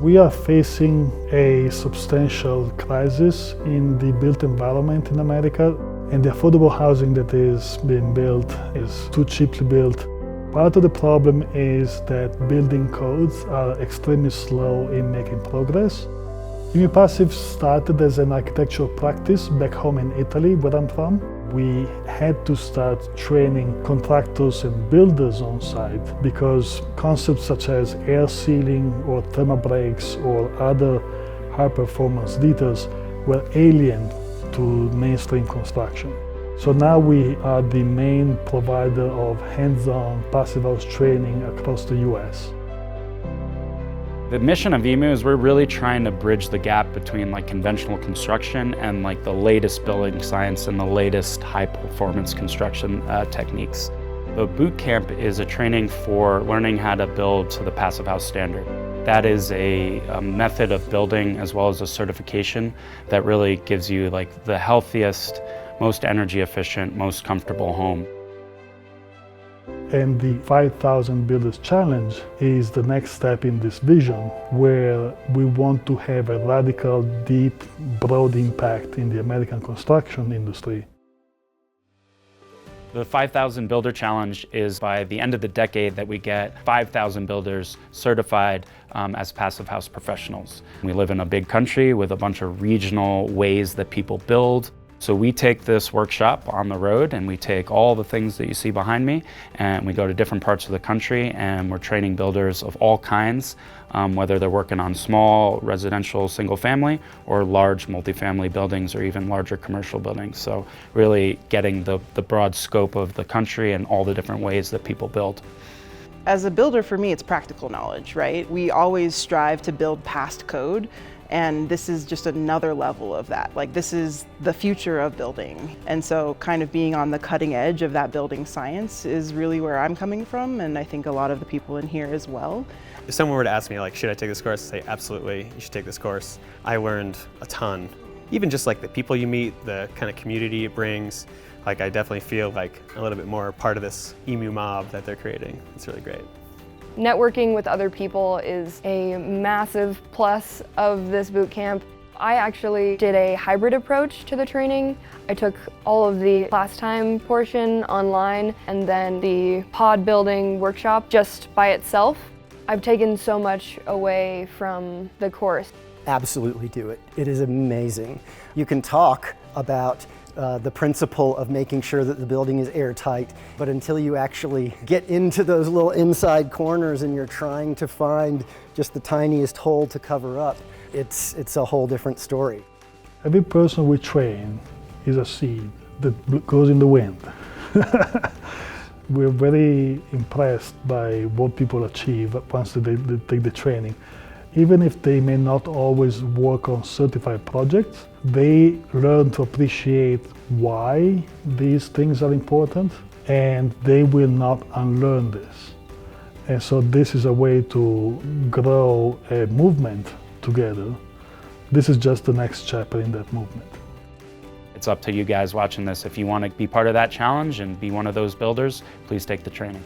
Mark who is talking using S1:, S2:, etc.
S1: We are facing a substantial crisis in the built environment in America, and the affordable housing that is being built is too cheaply built. Part of the problem is that building codes are extremely slow in making progress. Passive started as an architectural practice back home in Italy, where I'm from. We had to start training contractors and builders on site because concepts such as air sealing or thermal breaks or other high performance details were alien to mainstream construction. So now we are the main provider of hands-on passive house training across the US.
S2: The mission of EMU is we're really trying to bridge the gap between conventional construction and the latest building science and the latest high performance construction techniques. The boot camp is a training for learning how to build to the passive house standard. That is a method of building as well as a certification that really gives you the healthiest, most energy efficient, most comfortable home.
S1: And the 5,000 Builders Challenge is the next step in this vision, where we want to have a radical, deep, broad impact in the American construction industry.
S2: The 5,000 Builder Challenge is by the end of the decade that we get 5,000 builders certified as passive house professionals. We live in a big country with a bunch of regional ways that people build. So we take this workshop on the road and we take all the things that you see behind me and we go to different parts of the country and we're training builders of all kinds, whether they're working on small residential single family or large multifamily buildings or even larger commercial buildings. So really getting the broad scope of the country and all the different ways that people build.
S3: As a builder, for me, it's practical knowledge, right? We always strive to build past code. And this is just another level of that. This is the future of building. And so kind of being on the cutting edge of that building science is really where I'm coming from, and I think a lot of the people in here as well.
S4: If someone were to ask me, should I take this course? I'd say, absolutely, you should take this course. I learned a ton. Even just the people you meet, the kind of community it brings. I definitely feel a little bit more part of this EMU mob that they're creating. It's really great.
S5: Networking with other people is a massive plus of this boot camp. I actually did a hybrid approach to the training. I took all of the class time portion online and then the pod building workshop just by itself. I've taken so much away from the course.
S6: Absolutely do it. It is amazing. You can talk about the principle of making sure that the building is airtight, but until you actually get into those little inside corners and you're trying to find just the tiniest hole to cover up, it's a whole different story.
S1: Every person we train is a seed that goes in the wind. We're very impressed by what people achieve once they take the training. Even if they may not always work on certified projects, they learn to appreciate why these things are important, and they will not unlearn this. And so this is a way to grow a movement together. This is just the next chapter in that movement.
S2: It's up to you guys watching this. If you want to be part of that challenge and be one of those builders, please take the training.